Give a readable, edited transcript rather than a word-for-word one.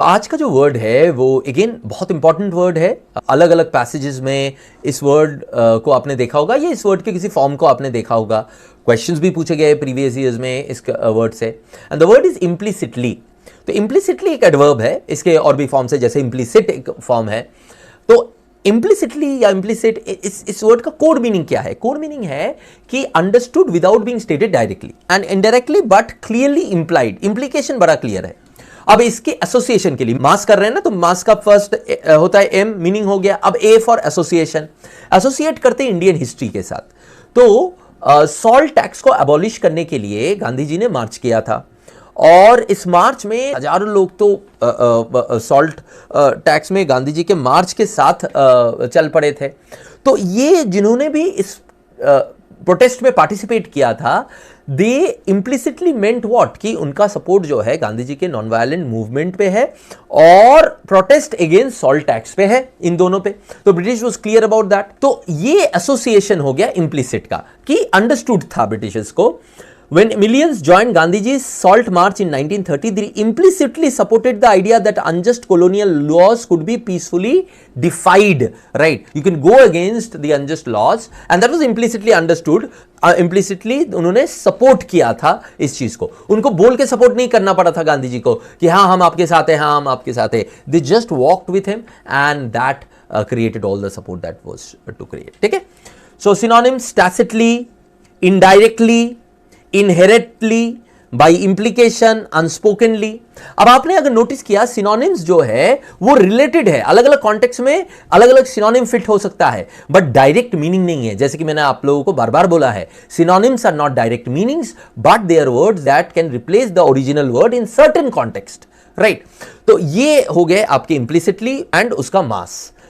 आज का जो वर्ड है वो अगेन बहुत इंपॉर्टेंट वर्ड है। अलग अलग पैसेजेस में इस वर्ड को आपने देखा होगा, या इस वर्ड के किसी फॉर्म को आपने देखा होगा। क्वेश्चंस भी पूछे गए प्रीवियस ईयर्स में इस वर्ड से। And the word is implicitly. तो इम्प्लिसिटली एक एडवर्ब है, इसके और भी फॉर्म्स है, जैसे इम्प्लिसिट एक फॉर्म है। तो इम्प्लिसिटली या इम्प्लिसिट, इस वर्ड का कोड मीनिंग क्या है? कोड मीनिंग है कि understood without being stated directly and indirectly but clearly implied. Implication बड़ा क्लियर है। अब इसके एसोसिएशन के लिए मास कर रहे हैं ना, तो मास का फर्स्ट होता है एम, मीनिंग हो गया। अब ए फॉर एसोसिएशन, एसोसिएट करते हैं इंडियन हिस्ट्री के साथ। तो सॉल्ट टैक्स को अबॉलिश करने के लिए गांधी जी ने मार्च किया था, और इस मार्च में हजारों लोग तो सॉल्ट टैक्स में गांधी जी के मार्च के साथ चल पड़े थे। तो ये जिन्होंने भी इस प्रोटेस्ट में पार्टिसिपेट किया था, दे इम्प्लिसिटली मेंट व्हाट, कि उनका सपोर्ट जो है गांधी जी के नॉन वायलेंट मूवमेंट पे है और प्रोटेस्ट अगेंस्ट सॉल्ट टैक्स पे है, इन दोनों पे। तो British was clear about that. तो ये एसोसिएशन हो गया इम्प्लिसिट का, कि अंडरस्टूड था ब्रिटिशर्स को। When millions joined Gandhiji's Salt March in 1930, they implicitly supported the idea that unjust colonial laws could be peacefully defied. Right? You can go against the unjust laws, and that was implicitly understood. Implicitly उन्होंने support किया था इस चीज को। उनको बोल के support नहीं करना पड़ा था गांधी जी को कि हाँ हम आपके साथ हैं, हाँ हम आपके साथ हैं। They just walked with him, and that created all the support that was to create. ठीक है? So synonyms: tacitly, indirectly, inherently, by implication, unspokenly. अब आपने अगर नोटिस किया, सिनोनिम्स जो है वो रिलेटेड है, अलग अलग कॉन्टेक्स्ट में अलग अलग सिनोनिम फिट हो सकता है, बट डायरेक्ट मीनिंग नहीं है। जैसे कि मैंने आप लोगों को बार बार बोला है, synonyms are not direct meanings, but they are words that can replace the original word in certain context. Right? तो ये हो गए आपके इंप्लिसिटली एंड उसका मास।